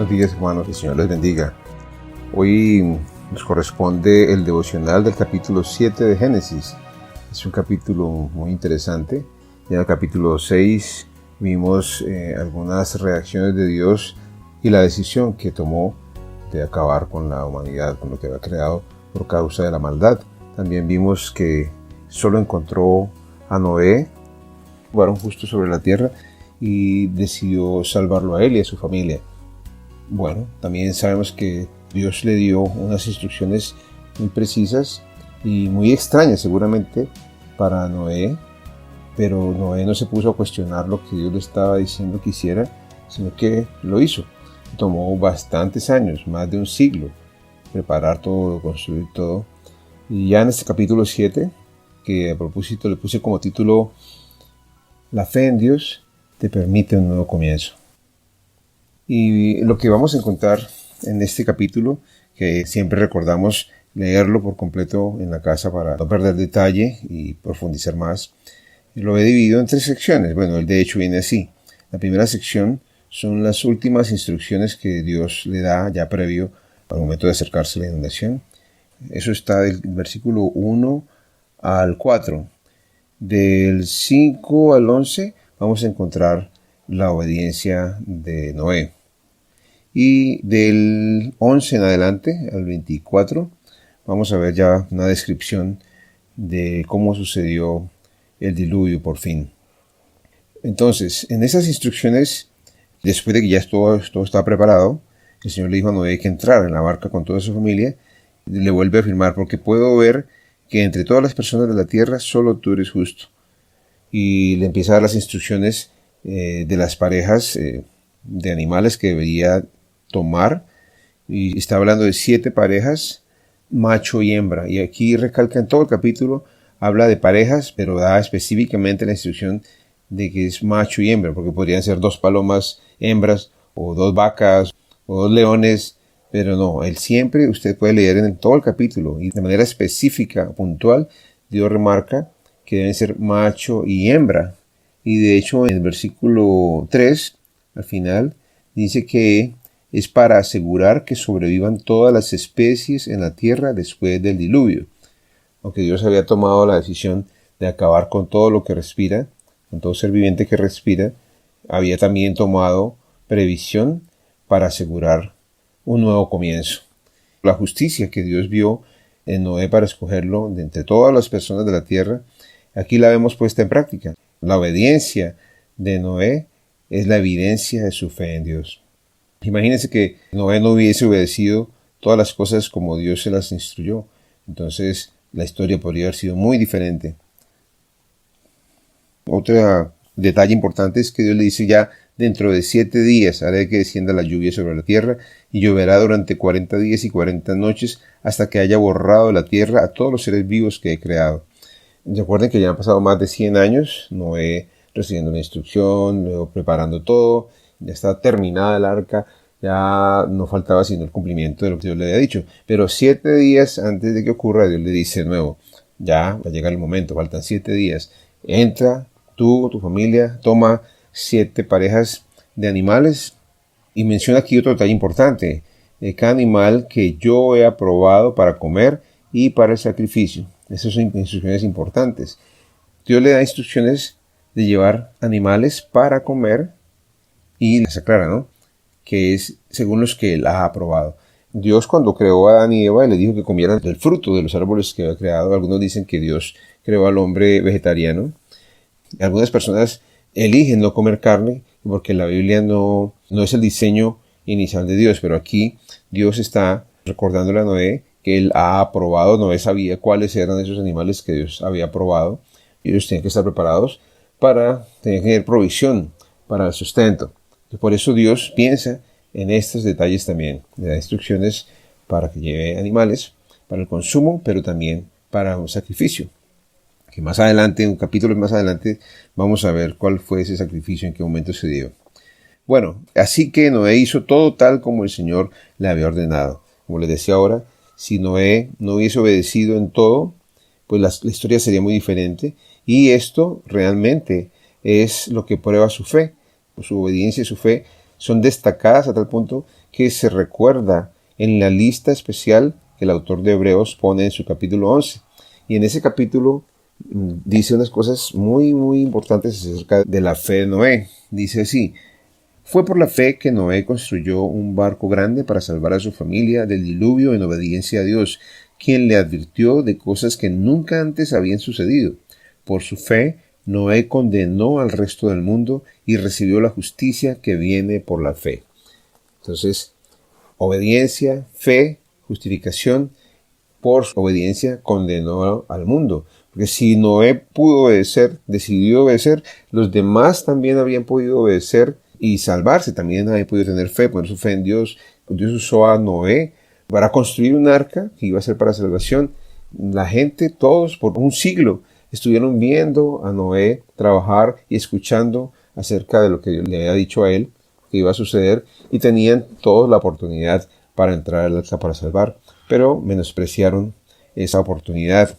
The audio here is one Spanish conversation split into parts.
Buenos días, hermanos, que el Señor les bendiga. Hoy nos corresponde el devocional del capítulo 7 de Génesis. Es un capítulo muy interesante. Ya en el capítulo 6 vimos algunas reacciones de Dios y la decisión que tomó de acabar con la humanidad, con lo que había creado por causa de la maldad. También vimos que solo encontró a Noé, varón justo sobre la tierra, y decidió salvarlo a él y a su familia. Bueno, también sabemos que Dios le dio unas instrucciones muy precisas y muy extrañas seguramente para Noé, pero Noé no se puso a cuestionar lo que Dios le estaba diciendo que hiciera, sino que lo hizo. Tomó bastantes años, más de un siglo, preparar todo, construir todo. Y ya en este capítulo 7, que a propósito le puse como título La fe en Dios te permite un nuevo comienzo. Y lo que vamos a encontrar en este capítulo, que siempre recordamos leerlo por completo en la casa para no perder detalle y profundizar más, lo he dividido en 3 secciones. Bueno, él de hecho viene así. La primera sección son las últimas instrucciones que Dios le da ya previo al momento de acercarse a la inundación. Eso está del versículo 1 al 4. Del 5 al 11 vamos a encontrar la obediencia de Noé. Y del 11 en adelante al 24 vamos a ver ya una descripción de cómo sucedió el diluvio por fin. Entonces, en esas instrucciones, después de que ya todo estaba preparado, el Señor le dijo a Noé que entrara en la barca con toda su familia. Le vuelve a afirmar: porque puedo ver que entre todas las personas de la tierra solo tú eres justo. Y le empieza a dar las instrucciones de las parejas de animales que debería tomar, y está hablando de 7 parejas, macho y hembra, y aquí recalca en todo el capítulo, habla de parejas, pero da específicamente la instrucción de que es macho y hembra, porque podrían ser 2 palomas hembras, o 2 vacas, o 2 leones, pero no, él siempre, usted puede leer en todo el capítulo, y de manera específica, puntual, Dios remarca que deben ser macho y hembra, y de hecho en el versículo 3, al final, dice que es para asegurar que sobrevivan todas las especies en la tierra después del diluvio. Aunque Dios había tomado la decisión de acabar con todo lo que respira, con todo ser viviente que respira, había también tomado previsión para asegurar un nuevo comienzo. La justicia que Dios vio en Noé para escogerlo de entre todas las personas de la tierra, aquí la vemos puesta en práctica. La obediencia de Noé es la evidencia de su fe en Dios. Imagínense que Noé no hubiese obedecido todas las cosas como Dios se las instruyó. Entonces la historia podría haber sido muy diferente. Otro detalle importante es que Dios le dice: ya dentro de 7 días haré que descienda la lluvia sobre la tierra, y lloverá durante 40 días y 40 noches hasta que haya borrado de la tierra a todos los seres vivos que he creado. Recuerden que ya han pasado más de 100 años, Noé recibiendo la instrucción, luego preparando todo. Ya está terminada el arca, ya no faltaba sino el cumplimiento de lo que Dios le había dicho. Pero 7 días antes de que ocurra, Dios le dice de nuevo: ya va a llegar el momento, faltan 7 días. Entra, tú, tu familia, toma 7 parejas de animales. Y menciona aquí otro detalle importante: cada animal que yo he aprobado para comer y para el sacrificio. Esas son instrucciones importantes. Dios le da instrucciones de llevar animales para comer, y les aclara, ¿no?, que es según los que él ha aprobado. Dios, cuando creó a Adán y Eva, le dijo que comieran del fruto de los árboles que había creado. Algunos dicen que Dios creó al hombre vegetariano. Algunas personas eligen no comer carne porque la Biblia no es el diseño inicial de Dios, pero aquí Dios está recordándole a Noé que él ha aprobado. Noé sabía cuáles eran esos animales que Dios había aprobado, y ellos tenían que estar preparados para tener provisión para el sustento. Por eso Dios piensa en estos detalles también. Le da instrucciones para que lleve animales para el consumo, pero también para un sacrificio. Que más adelante, en un capítulo más adelante, vamos a ver cuál fue ese sacrificio, en qué momento se dio. Bueno, así que Noé hizo todo tal como el Señor le había ordenado. Como les decía ahora, si Noé no hubiese obedecido en todo, pues la historia sería muy diferente. Y esto realmente es lo que prueba su fe. Su obediencia y su fe son destacadas a tal punto que se recuerda en la lista especial que el autor de Hebreos pone en su capítulo 11. Y en ese capítulo dice unas cosas muy, muy importantes acerca de la fe de Noé. Dice así: fue por la fe que Noé construyó un barco grande para salvar a su familia del diluvio en obediencia a Dios, quien le advirtió de cosas que nunca antes habían sucedido. Por su fe, Noé condenó al resto del mundo y recibió la justicia que viene por la fe. Entonces, obediencia, fe, justificación. Por su obediencia condenó al mundo. Porque si Noé pudo obedecer, decidió obedecer, los demás también habían podido obedecer y salvarse. También habían podido tener fe, poner su fe en Dios. Dios usó a Noé para construir un arca que iba a ser para salvación. La gente, todos por un siglo, estuvieron viendo a Noé trabajar y escuchando acerca de lo que Dios le había dicho a él que iba a suceder, y tenían todos la oportunidad para entrar al arca para salvar, pero menospreciaron esa oportunidad.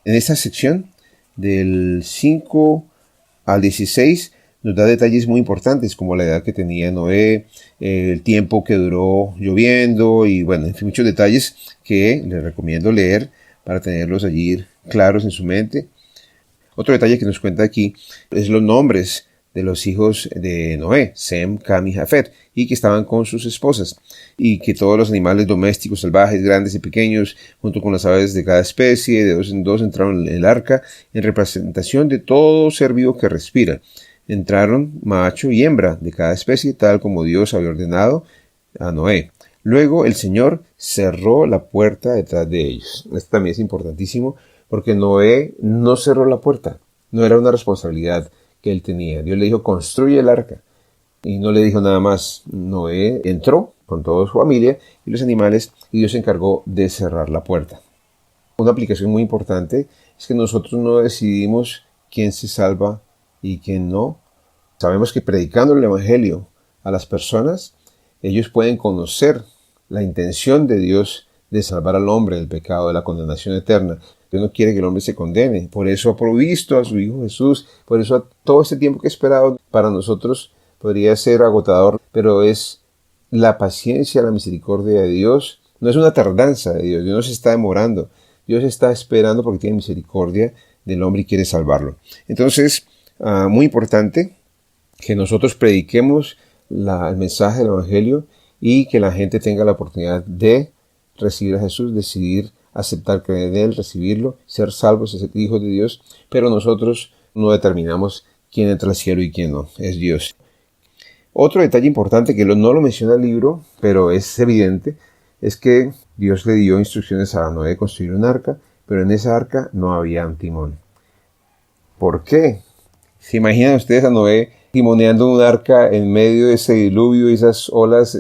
En esta sección, del 5 al 16, nos da detalles muy importantes, como la edad que tenía Noé, el tiempo que duró lloviendo, y bueno, en fin, muchos detalles que les recomiendo leer para tenerlos allí claros en su mente. Otro detalle que nos cuenta aquí es los nombres de los hijos de Noé, Sem, Cam y Jafet, y que estaban con sus esposas, y que todos los animales domésticos, salvajes, grandes y pequeños, junto con las aves de cada especie, de dos en dos entraron en el arca, en representación de todo ser vivo que respira. Entraron macho y hembra de cada especie, tal como Dios había ordenado a Noé. Luego el Señor cerró la puerta detrás de ellos. Esto también es importantísimo, porque Noé no cerró la puerta, no era una responsabilidad que él tenía. Dios le dijo: construye el arca. Y no le dijo nada más. Noé entró con toda su familia y los animales, y Dios se encargó de cerrar la puerta. Una aplicación muy importante es que nosotros no decidimos quién se salva y quién no. Sabemos que predicando el Evangelio a las personas, ellos pueden conocer la intención de Dios de salvar al hombre del pecado, de la condenación eterna. Dios no quiere que el hombre se condene. Por eso ha provisto a su Hijo Jesús. Por eso todo este tiempo que he esperado para nosotros podría ser agotador, pero es la paciencia, la misericordia de Dios. No es una tardanza de Dios. Dios no se está demorando. Dios está esperando porque tiene misericordia del hombre y quiere salvarlo. Entonces, muy importante que nosotros prediquemos el mensaje del Evangelio y que la gente tenga la oportunidad de recibir a Jesús, decidir aceptar, creer en Él, recibirlo, ser salvos, ser hijos de Dios, pero nosotros no determinamos quién entra al cielo y quién no, es Dios. Otro detalle importante que no lo menciona el libro, pero es evidente, es que Dios le dio instrucciones a Noé de construir un arca, pero en esa arca no había un timón. ¿Por qué? ¿Se imaginan ustedes a Noé timoneando un arca en medio de ese diluvio y esas olas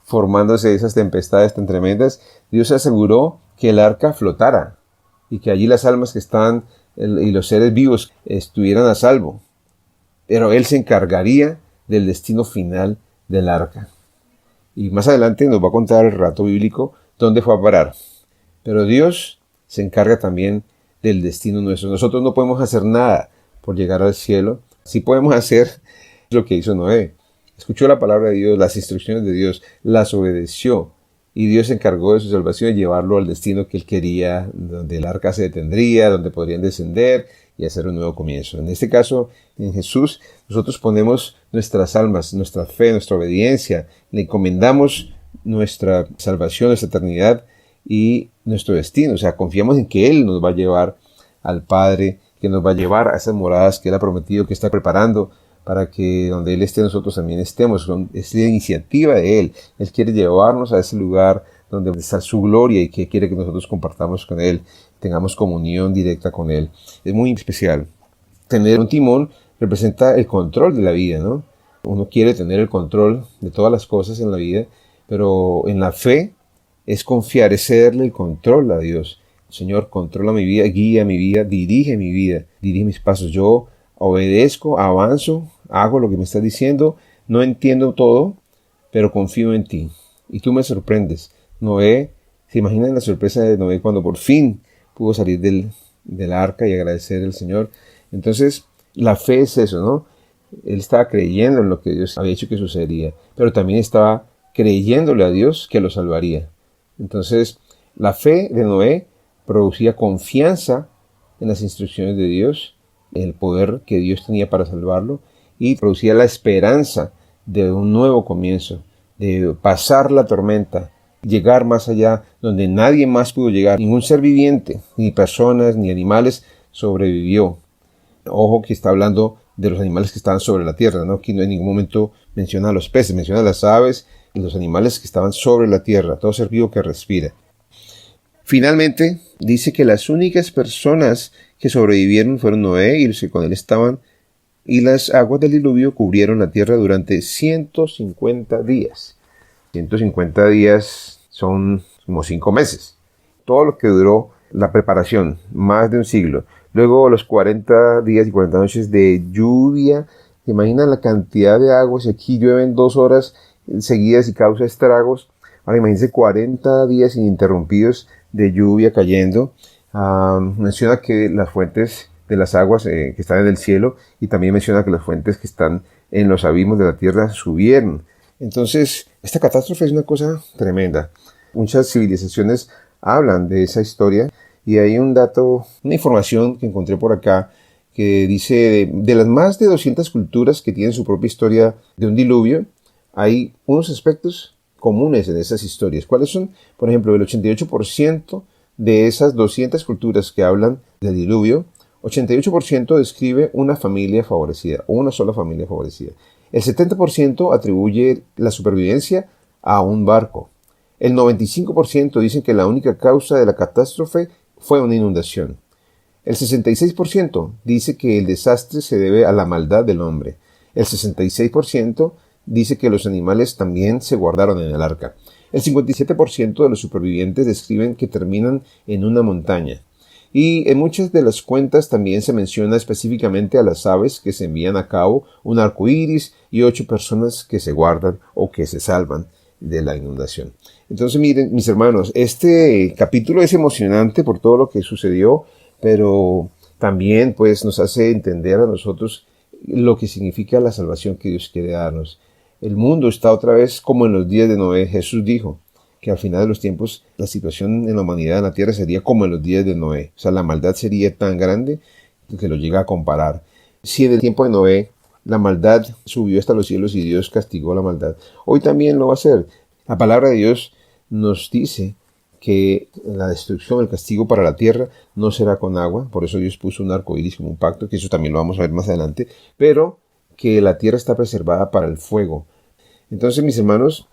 formándose esas tempestades tan tremendas? Dios aseguró que el arca flotara y que allí las almas que están y los seres vivos estuvieran a salvo. Pero Él se encargaría del destino final del arca. Y más adelante nos va a contar el relato bíblico dónde fue a parar. Pero Dios se encarga también del destino nuestro. Nosotros no podemos hacer nada por llegar al cielo. Sí podemos hacer lo que hizo Noé. Escuchó la palabra de Dios, las instrucciones de Dios, las obedeció. Y Dios se encargó de su salvación y llevarlo al destino que Él quería, donde el arca se detendría, donde podrían descender y hacer un nuevo comienzo. En este caso, en Jesús, nosotros ponemos nuestras almas, nuestra fe, nuestra obediencia, le encomendamos nuestra salvación, nuestra eternidad y nuestro destino. O sea, confiamos en que Él nos va a llevar al Padre, que nos va a llevar a esas moradas que Él ha prometido, que está preparando, para que donde Él esté nosotros también estemos. Es la iniciativa de Él. Él quiere llevarnos a ese lugar donde está su gloria y que quiere que nosotros compartamos con Él, tengamos comunión directa con Él. Es muy especial. Tener un timón representa el control de la vida, ¿no? Uno quiere tener el control de todas las cosas en la vida, pero en la fe es confiar, es cederle el control a Dios. Señor, controla mi vida, guía mi vida, dirige mis pasos. Yo obedezco, avanzo, hago lo que me estás diciendo, no entiendo todo, pero confío en ti. Y tú me sorprendes. Noé, ¿se imaginan la sorpresa de Noé cuando por fin pudo salir del arca y agradecer al Señor? Entonces, la fe es eso, ¿no? Él estaba creyendo en lo que Dios había hecho que sucedería, pero también estaba creyéndole a Dios que lo salvaría. Entonces, la fe de Noé producía confianza en las instrucciones de Dios, en el poder que Dios tenía para salvarlo, y producía la esperanza de un nuevo comienzo, de pasar la tormenta, llegar más allá donde nadie más pudo llegar. Ningún ser viviente, ni personas, ni animales sobrevivió. Ojo que está hablando de los animales que estaban sobre la tierra, ¿no? Aquí no en ningún momento menciona a los peces, menciona a las aves y los animales que estaban sobre la tierra, todo ser vivo que respira. Finalmente, dice que las únicas personas que sobrevivieron fueron Noé y los que con él estaban, y las aguas del diluvio cubrieron la tierra durante 150 días. 150 días son como 5 meses. Todo lo que duró la preparación, más de un siglo. Luego los 40 días y 40 noches de lluvia. ¿Se imaginan la cantidad de agua? Si aquí llueven 2 horas seguidas y causa estragos. Ahora imagínense 40 días ininterrumpidos de lluvia cayendo. Menciona que las fuentes de las aguas que están en el cielo, y también menciona que las fuentes que están en los abismos de la tierra subieron. Entonces, esta catástrofe es una cosa tremenda. Muchas civilizaciones hablan de esa historia, y hay un dato, una información que encontré por acá, que dice de las más de 200 culturas que tienen su propia historia de un diluvio, hay unos aspectos comunes en esas historias. ¿Cuáles son? Por ejemplo, el 88% de esas 200 culturas que hablan del diluvio, 88% describe una familia favorecida, o una sola familia favorecida. El 70% atribuye la supervivencia a un barco. El 95% dicen que la única causa de la catástrofe fue una inundación. El 66% dice que el desastre se debe a la maldad del hombre. El 66% dice que los animales también se guardaron en el arca. El 57% de los supervivientes describen que terminan en una montaña. Y en muchas de las cuentas también se menciona específicamente a las aves que se envían a cabo un arco iris y 8 personas que se guardan o que se salvan de la inundación. Entonces, miren, mis hermanos, este capítulo es emocionante por todo lo que sucedió, pero también pues nos hace entender a nosotros lo que significa la salvación que Dios quiere darnos. El mundo está otra vez como en los días de Noé. Jesús dijo que al final de los tiempos la situación en la humanidad en la tierra sería como en los días de Noé. O sea, la maldad sería tan grande que lo llega a comparar. Si en el tiempo de Noé la maldad subió hasta los cielos y Dios castigó la maldad, hoy también lo va a hacer. La palabra de Dios nos dice que la destrucción, el castigo para la tierra no será con agua. Por eso Dios puso un arco iris como un pacto, que eso también lo vamos a ver más adelante, pero que la tierra está preservada para el fuego. Entonces, mis hermanos,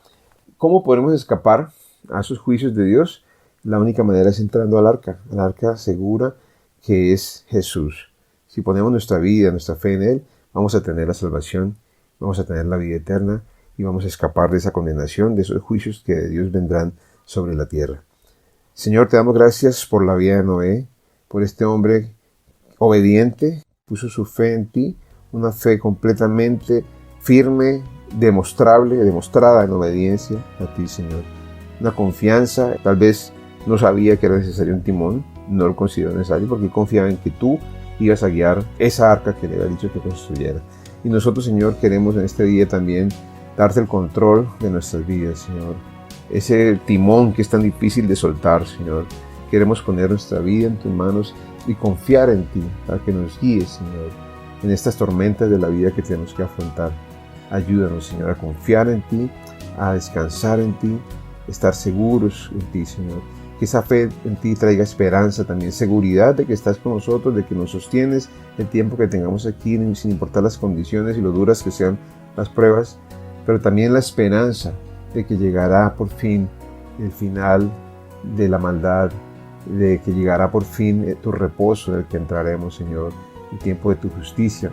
¿cómo podemos escapar a esos juicios de Dios? La única manera es entrando al arca segura que es Jesús. Si ponemos nuestra vida, nuestra fe en Él, vamos a tener la salvación, vamos a tener la vida eterna y vamos a escapar de esa condenación, de esos juicios que de Dios vendrán sobre la tierra. Señor, te damos gracias por la vida de Noé, por este hombre obediente, puso su fe en ti, una fe completamente firme, demostrada en obediencia a ti, Señor. Una confianza, tal vez no sabía que era necesario un timón, no lo consideró necesario porque confiaba en que tú ibas a guiar esa arca que le había dicho que construyera. Y nosotros, Señor, queremos en este día también darte el control de nuestras vidas, Señor. Ese timón que es tan difícil de soltar, Señor. Queremos poner nuestra vida en tus manos y confiar en ti para que nos guíes, Señor, en estas tormentas de la vida que tenemos que afrontar. Ayúdanos, Señor, a confiar en ti, a descansar en ti, estar seguros en ti, Señor. Que esa fe en ti traiga esperanza, también seguridad de que estás con nosotros, de que nos sostienes el tiempo que tengamos aquí, sin importar las condiciones y lo duras que sean las pruebas, pero también la esperanza de que llegará por fin el final de la maldad, de que llegará por fin tu reposo en el que entraremos, Señor, el tiempo de tu justicia,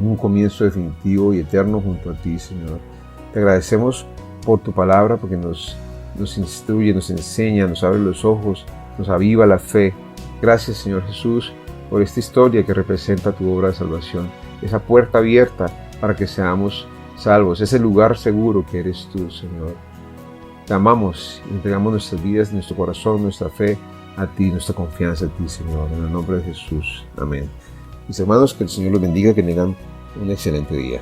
un comienzo definitivo y eterno junto a ti, Señor. Te agradecemos por tu palabra, porque nos instruye, nos enseña, nos abre los ojos, nos aviva la fe. Gracias, Señor Jesús, por esta historia que representa tu obra de salvación, esa puerta abierta para que seamos salvos, ese lugar seguro que eres tú, Señor. Te amamos y entregamos nuestras vidas, nuestro corazón, nuestra fe a ti, nuestra confianza a ti, Señor, en el nombre de Jesús. Amén. Mis hermanos, que el Señor los bendiga, que tengan un excelente día.